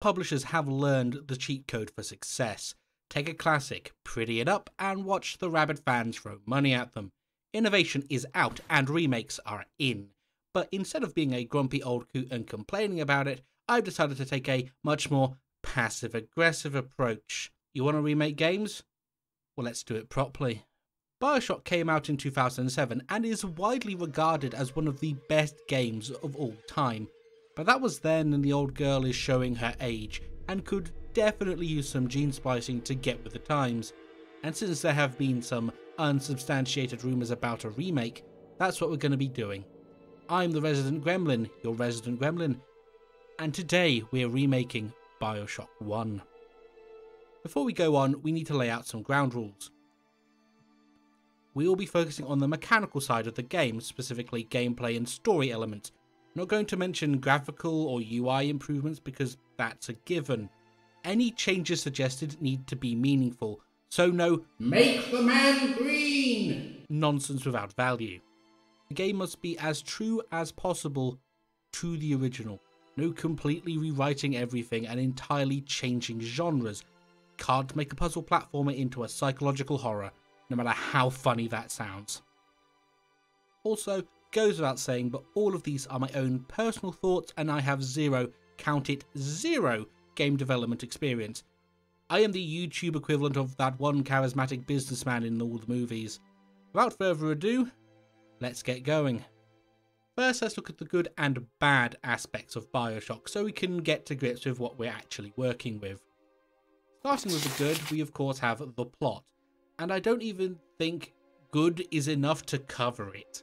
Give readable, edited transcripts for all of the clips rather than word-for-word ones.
Publishers have learned the cheat code for success. Take a classic, pretty it up, and watch the rabid fans throw money at them. Innovation is out and remakes are in. But instead of being a grumpy old coot and complaining about it, I've decided to take a much more passive-aggressive approach. You want to remake games? Well, let's do it properly. Bioshock came out in 2007 and is widely regarded as one of the best games of all time. But that was then, and the old girl is showing her age and could definitely use some gene splicing to get with the times. And since there have been some unsubstantiated rumours about a remake, that's what we're going to be doing. I'm the Resident Gremlin, your Resident Gremlin, and today we're remaking Bioshock 1. Before we go on, we need to lay out some ground rules. We will be focusing on the mechanical side of the game, specifically gameplay and story elements. I'm not going to mention graphical or UI improvements because that's a given. Any changes suggested need to be meaningful, so no "make the man green" nonsense without value. The game must be as true as possible to the original. No completely rewriting everything and entirely changing genres. Can't make a puzzle platformer into a psychological horror, no matter how funny that sounds. Also, goes without saying, but all of these are my own personal thoughts and I have zero, count it, zero game development experience. I am the YouTube equivalent of that one charismatic businessman in all the movies. Without further ado, let's get going. First, let's look at the good and bad aspects of Bioshock so we can get to grips with what we're actually working with. Starting with the good, we of course have the plot, and I don't even think good is enough to cover it.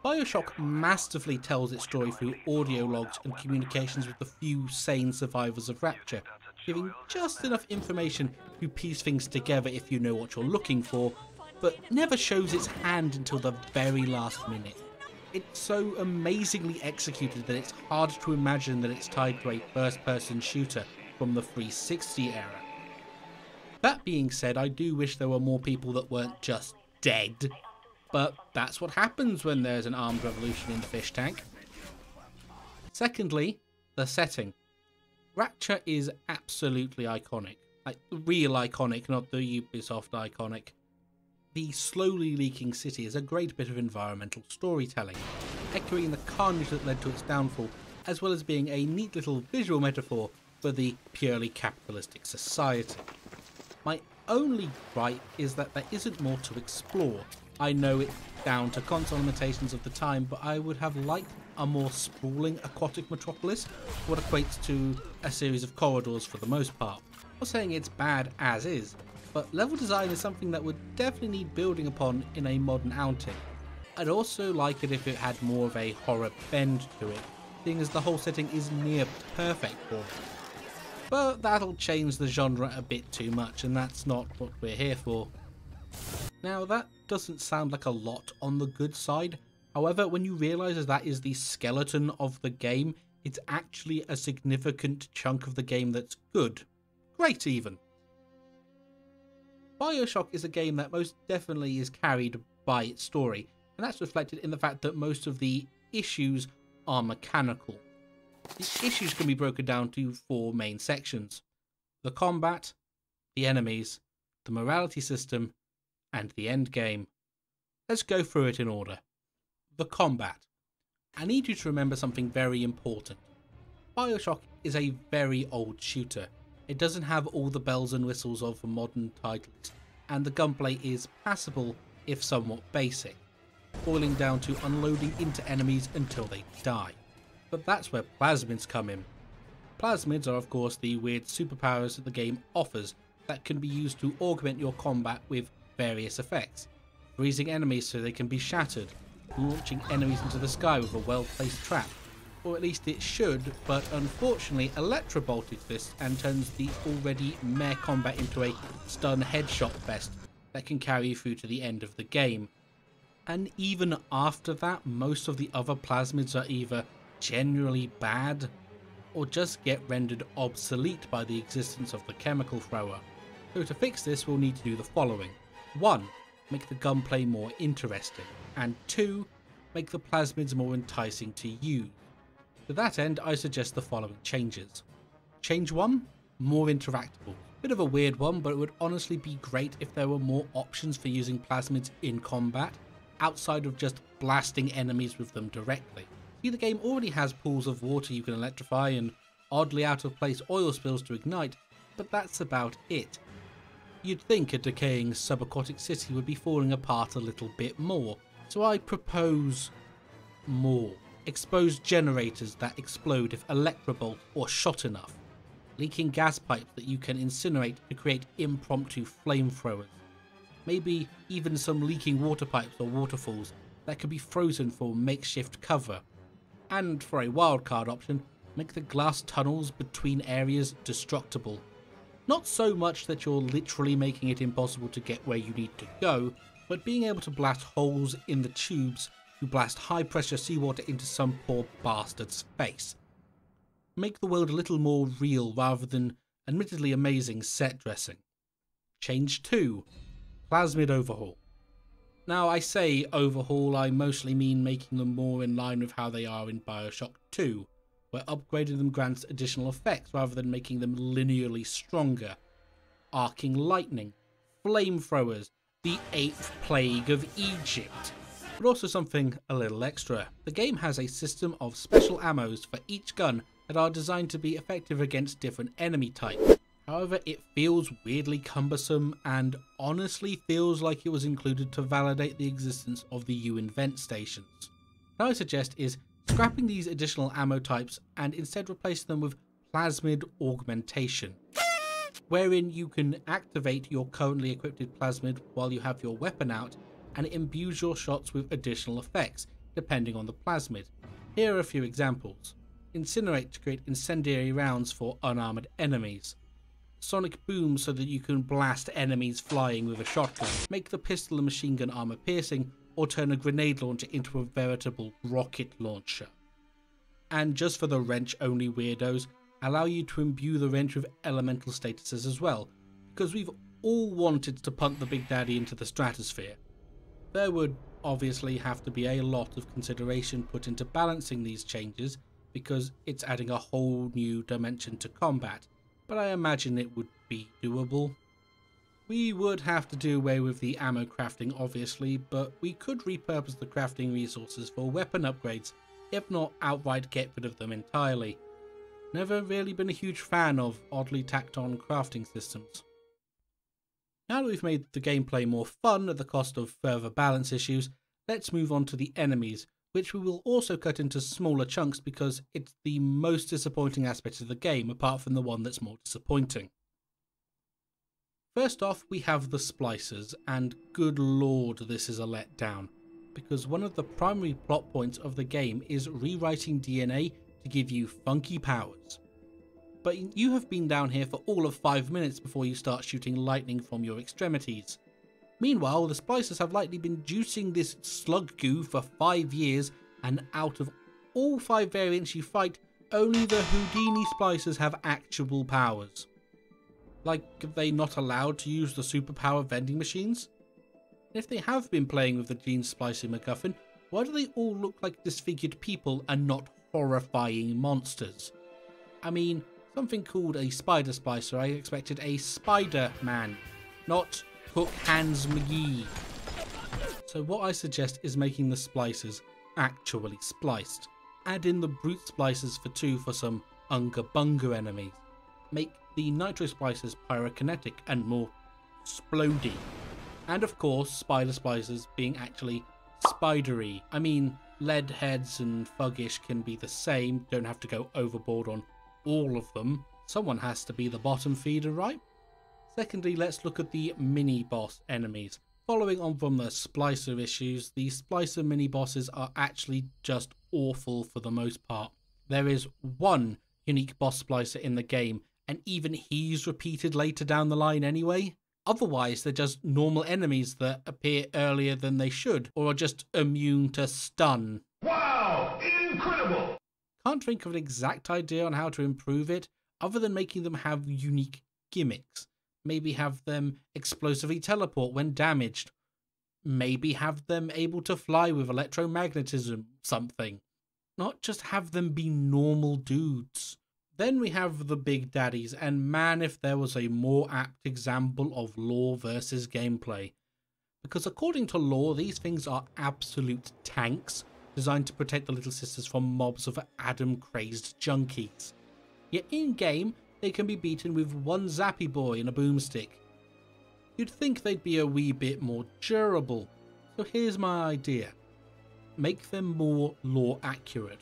Bioshock masterfully tells its story through audio logs and communications with the few sane survivors of Rapture, giving just enough information to piece things together if you know what you're looking for, but never shows its hand until the very last minute. It's so amazingly executed that it's hard to imagine that it's tied to a first-person shooter from the 360 era. That being said, I do wish there were more people that weren't just dead, but that's what happens when there's an armed revolution in the fish tank. Secondly, the setting. Rapture is absolutely iconic, like real iconic, not the Ubisoft iconic. The slowly leaking city is a great bit of environmental storytelling, echoing the carnage that led to its downfall, as well as being a neat little visual metaphor for the purely capitalistic society. My only gripe is that there isn't more to explore. I know it's down to console limitations of the time, but I would have liked a more sprawling aquatic metropolis, what equates to a series of corridors for the most part. I'm not saying it's bad as is, but level design is something that would definitely need building upon in a modern outing. I'd also like it if it had more of a horror bend to it, seeing as the whole setting is near perfect for it. But that'll change the genre a bit too much, and that's not what we're here for. Now, that doesn't sound like a lot on the good side. However, when you realise that is the skeleton of the game, it's actually a significant chunk of the game that's good. Great even. Bioshock is a game that most definitely is carried by its story, and that's reflected in the fact that most of the issues are mechanical. The issues can be broken down to 4 main sections: the combat, the enemies, the morality system, and the end game. Let's go through it in order. The combat. I need you to remember something very important. Bioshock is a very old shooter. It doesn't have all the bells and whistles of modern titles, and the gunplay is passable if somewhat basic, boiling down to unloading into enemies until they die. But that's where plasmids come in. Plasmids are of course the weird superpowers that the game offers that can be used to augment your combat with various effects, freezing enemies so they can be shattered, launching enemies into the sky with a well-placed trap, or at least it should, but unfortunately Electra bolted this and turns the already meh combat into a stun headshot fest that can carry you through to the end of the game. And even after that, most of the other plasmids are either generally bad or just get rendered obsolete by the existence of the chemical thrower. So to fix this, we'll need to do the following. 1. Make the gunplay more interesting, and 2. Make the plasmids more enticing to use. To that end, I suggest the following changes. Change 1, more interactable. Bit of a weird one, but it would honestly be great if there were more options for using plasmids in combat, outside of just blasting enemies with them directly. See, the game already has pools of water you can electrify and oddly out of place oil spills to ignite, but that's about it. You'd think a decaying subaquatic city would be falling apart a little bit more, so I propose more. Exposed generators that explode if electrobolt or shot enough. Leaking gas pipes that you can incinerate to create impromptu flamethrowers. Maybe even some leaking water pipes or waterfalls that could be frozen for makeshift cover. And for a wildcard option, make the glass tunnels between areas destructible. Not so much that you're literally making it impossible to get where you need to go, but being able to blast holes in the tubes to blast high pressure seawater into some poor bastard's face. Make the world a little more real rather than admittedly amazing set dressing. Change 2. Plasmid overhaul. Now I say overhaul, I mostly mean making them more in line with how they are in Bioshock 2, where upgrading them grants additional effects rather than making them linearly stronger. Arcing lightning, flamethrowers, the 8th plague of Egypt. But also something a little extra. The game has a system of special ammos for each gun that are designed to be effective against different enemy types. However, it feels weirdly cumbersome and honestly feels like it was included to validate the existence of the U-Invent stations. What I suggest is scrapping these additional ammo types and instead replace them with plasmid augmentation, wherein you can activate your currently equipped plasmid while you have your weapon out, and it imbues your shots with additional effects depending on the plasmid. Here are a few examples. Incinerate to create incendiary rounds for unarmored enemies. Sonic boom so that you can blast enemies flying with a shotgun. Make the pistol and machine gun armor piercing, or turn a grenade launcher into a veritable rocket launcher. And just for the wrench only weirdos, allow you to imbue the wrench with elemental statuses as well, because we've all wanted to punt the Big Daddy into the stratosphere. There would obviously have to be a lot of consideration put into balancing these changes, because it's adding a whole new dimension to combat, but I imagine it would be doable. We would have to do away with the ammo crafting obviously, but we could repurpose the crafting resources for weapon upgrades, if not outright get rid of them entirely. Never really been a huge fan of oddly tacked on crafting systems. Now that we've made the gameplay more fun at the cost of further balance issues, let's move on to the enemies, which we will also cut into smaller chunks because it's the most disappointing aspect of the game, apart from the one that's more disappointing. First off, we have the splicers, and good lord this is a letdown, because one of the primary plot points of the game is rewriting DNA to give you funky powers. But you have been down here for all of 5 minutes before you start shooting lightning from your extremities. Meanwhile, the splicers have likely been juicing this slug goo for 5 years, and out of all 5 variants you fight, only the Houdini splicers have actual powers. Like, are they not allowed to use the superpower vending machines? If they have been playing with the gene splicing MacGuffin, why do they all look like disfigured people and not horrifying monsters? I mean, something called a spider splicer, I expected a Spider-Man, not Hook Hands McGee. So what I suggest is making the splicers actually spliced. Add in the brute splicers for 2 for some Unga Bunga enemies. Make the nitro splicers pyrokinetic and more splody. And of course, spider splicers being actually spidery. I mean, lead heads and thuggish can be the same, don't have to go overboard on all of them. Someone has to be the bottom feeder, right? Secondly, let's look at the mini-boss enemies. Following on from the splicer issues, the splicer mini-bosses are actually just awful for the most part. There is one unique boss splicer in the game, and even he's repeated later down the line anyway. Otherwise, they're just normal enemies that appear earlier than they should, or are just immune to stun. Wow! Incredible! Can't think of an exact idea on how to improve it, other than making them have unique gimmicks. Maybe have them explosively teleport when damaged. Maybe have them able to fly with electromagnetism, something. Not just have them be normal dudes. Then we have the big daddies, and man, if there was a more apt example of lore versus gameplay. Because according to lore, these things are absolute tanks, designed to protect the little sisters from mobs of Adam-crazed junkies. Yet in-game, they can be beaten with one zappy boy and a boomstick. You'd think they'd be a wee bit more durable, so here's my idea. Make them more lore accurate.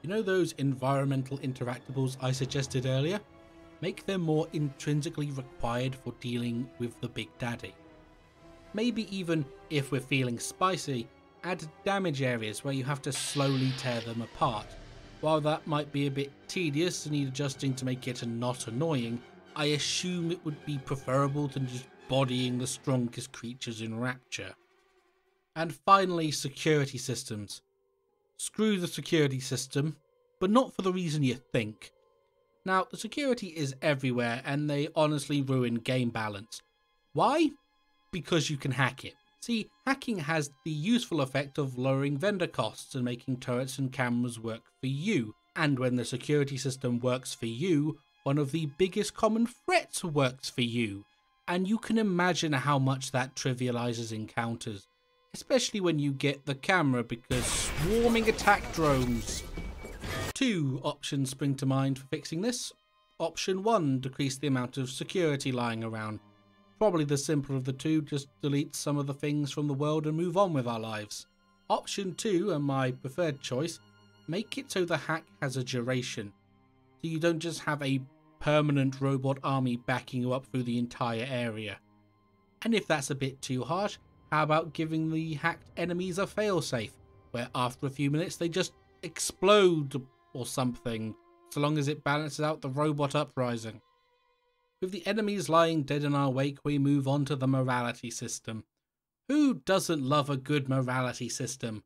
You know those environmental interactables I suggested earlier? Make them more intrinsically required for dealing with the big daddy. Maybe even, if we're feeling spicy, add damage areas where you have to slowly tear them apart. While that might be a bit tedious and need adjusting to make it not annoying, I assume it would be preferable to just bodying the strongest creatures in Rapture. And finally, security systems. Screw the security system, but not for the reason you think. Now, the security is everywhere and they honestly ruin game balance. Why? Because you can hack it. See, hacking has the useful effect of lowering vendor costs and making turrets and cameras work for you. And when the security system works for you, one of the biggest common threats works for you. And you can imagine how much that trivializes encounters. Especially when you get the camera, because swarming attack drones. 2 options spring to mind for fixing this. Option 1, decrease the amount of security lying around. Probably the simpler of the two, just delete some of the things from the world and move on with our lives. Option 2, and my preferred choice, make it so the hack has a duration. So you don't just have a permanent robot army backing you up through the entire area. And if that's a bit too harsh, how about giving the hacked enemies a failsafe, where after a few minutes they just explode or something, so long as it balances out the robot uprising. With the enemies lying dead in our wake, we move on to the morality system. Who doesn't love a good morality system?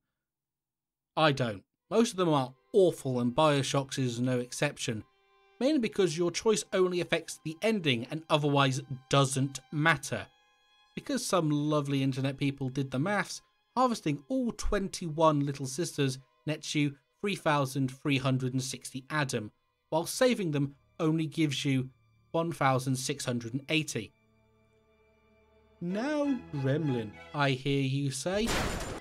I don't. Most of them are awful, and Bioshock's is no exception. Mainly because your choice only affects the ending and otherwise doesn't matter. Because some lovely internet people did the maths, harvesting all 21 little sisters nets you 3,360 Adam, while saving them only gives you 1,680. Now, Gremlin, I hear you say.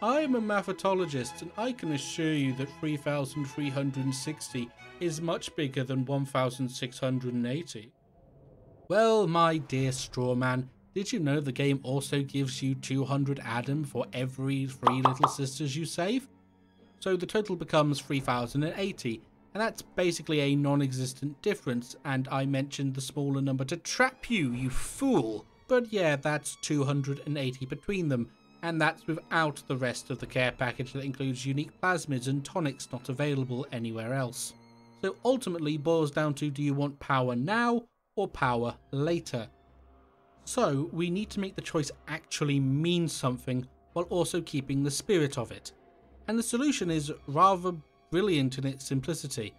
I am a mathematologist and I can assure you that 3,360 is much bigger than 1,680. Well, my dear straw man, did you know the game also gives you 200 Adam for every 3 little sisters you save? So the total becomes 3,080. And that's basically a non-existent difference, and I mentioned the smaller number to trap you, you fool! But yeah, that's 280 between them, and that's without the rest of the care package that includes unique plasmids and tonics not available anywhere else. So ultimately boils down to, do you want power now or power later? So we need to make the choice actually mean something while also keeping the spirit of it. And the solution is rather brilliant in its simplicity.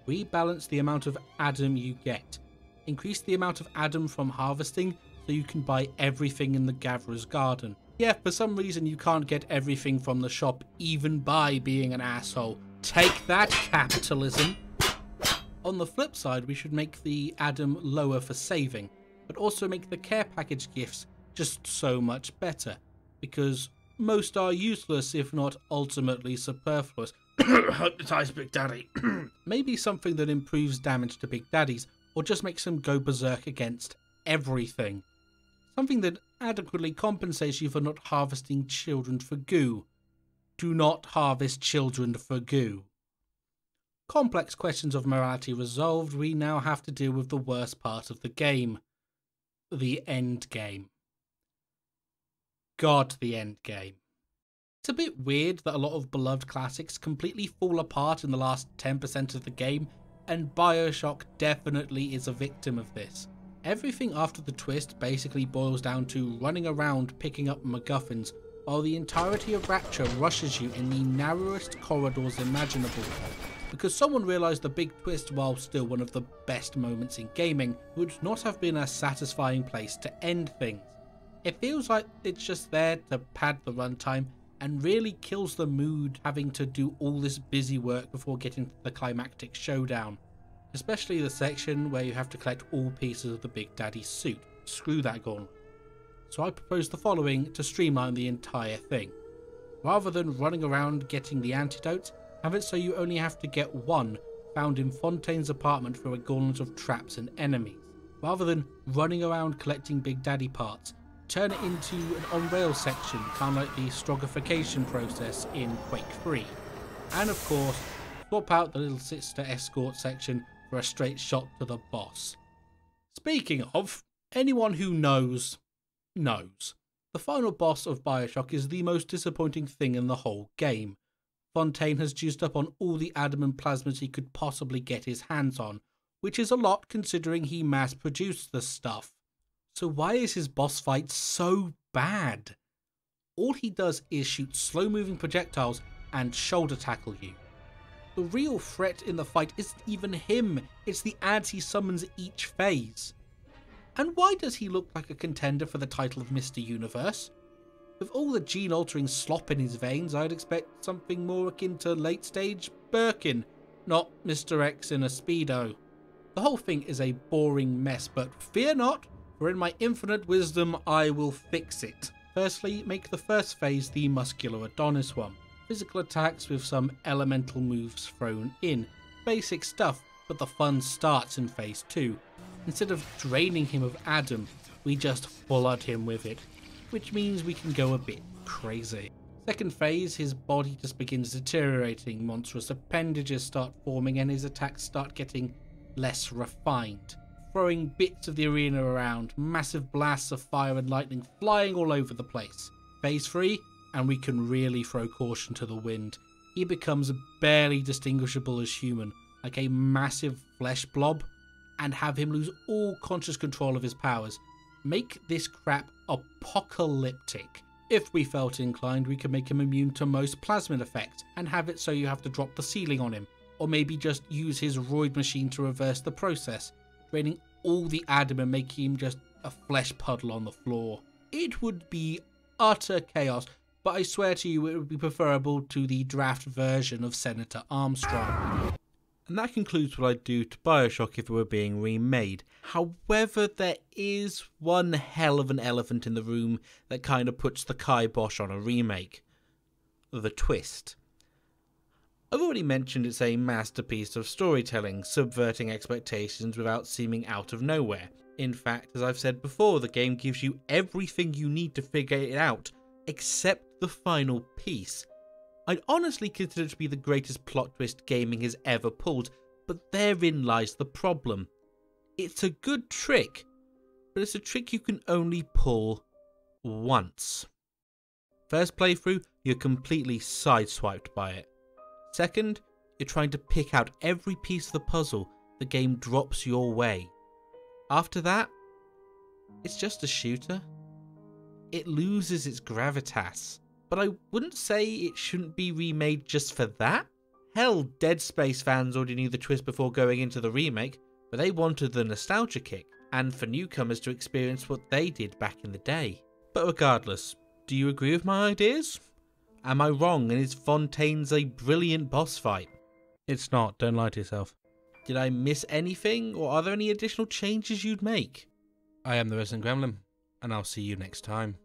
Rebalance the amount of Adam you get. Increase the amount of Adam from harvesting so you can buy everything in the Gatherer's Garden. Yeah, for some reason you can't get everything from the shop even by being an asshole. Take that, capitalism! On the flip side, we should make the Adam lower for saving, but also make the care package gifts just so much better, because most are useless if not ultimately superfluous. Hypnotize Big Daddy. Maybe something that improves damage to Big Daddies, or just makes them go berserk against everything. Something that adequately compensates you for not harvesting children for goo. Do not harvest children for goo. Complex questions of morality resolved, we now have to deal with the worst part of the game. The end game. God, the end game. It's a bit weird that a lot of beloved classics completely fall apart in the last 10% of the game, and Bioshock definitely is a victim of this. Everything after the twist basically boils down to running around picking up MacGuffins, while the entirety of Rapture rushes you in the narrowest corridors imaginable. Because someone realised the big twist, while still one of the best moments in gaming, would not have been a satisfying place to end things. It feels like it's just there to pad the runtime, and really kills the mood having to do all this busy work before getting to the climactic showdown. especially the section where you have to collect all pieces of the Big Daddy's suit. Screw that gauntlet. So I propose the following to streamline the entire thing. Rather than running around getting the antidotes, have it so you only have to get one found in Fontaine's apartment through a gauntlet of traps and enemies. Rather than running around collecting Big Daddy parts, turn it into an on-rail section, kind of like the strogification process in Quake 3. And of course, swap out the little sister escort section for a straight shot to the boss. Speaking of, anyone who knows. The final boss of Bioshock is the most disappointing thing in the whole game. Fontaine has juiced up on all the adamant plasmids he could possibly get his hands on, which is a lot considering he mass-produced the stuff. So why is his boss fight so bad? All he does is shoot slow-moving projectiles and shoulder tackle you. The real threat in the fight isn't even him, it's the ads he summons each phase. And why does he look like a contender for the title of Mr. Universe? With all the gene-altering slop in his veins, I'd expect something more akin to late-stage Birkin, not Mr. X in a Speedo. The whole thing is a boring mess, but fear not, for in my infinite wisdom I will fix it. Firstly, make the first phase the muscular Adonis one. Physical attacks with some elemental moves thrown in. Basic stuff, but the fun starts in phase 2. Instead of draining him of Adam, we just flood him with it, which means we can go a bit crazy. Second phase, his body just begins deteriorating, monstrous appendages start forming and his attacks start getting less refined, throwing bits of the arena around, massive blasts of fire and lightning flying all over the place. Phase 3, and we can really throw caution to the wind. He becomes barely distinguishable as human, like a massive flesh blob, and have him lose all conscious control of his powers. Make this crap apocalyptic. If we felt inclined, we could make him immune to most plasmid effects and have it so you have to drop the ceiling on him, or maybe just use his roid machine to reverse the process, draining all the Adam and making him just a flesh puddle on the floor. It would be utter chaos, but I swear to you it would be preferable to the draft version of Senator Armstrong. And that concludes what I'd do to Bioshock if it were being remade. However, there is one hell of an elephant in the room that kind of puts the kibosh on a remake. The twist. I've already mentioned it's a masterpiece of storytelling, subverting expectations without seeming out of nowhere. In fact, as I've said before, the game gives you everything you need to figure it out, except the final piece. I'd honestly consider it to be the greatest plot twist gaming has ever pulled, but therein lies the problem. It's a good trick, but it's a trick you can only pull once. First playthrough, you're completely sideswiped by it. Second, you're trying to pick out every piece of the puzzle the game drops your way. After that, it's just a shooter. It loses its gravitas. But I wouldn't say it shouldn't be remade just for that. Hell, Dead Space fans already knew the twist before going into the remake, but they wanted the nostalgia kick, and for newcomers to experience what they did back in the day. But regardless, do you agree with my ideas? Am I wrong and is Fontaine's a brilliant boss fight? It's not, don't lie to yourself. Did I miss anything, or are there any additional changes you'd make? I am the Resident Gremlin, and I'll see you next time.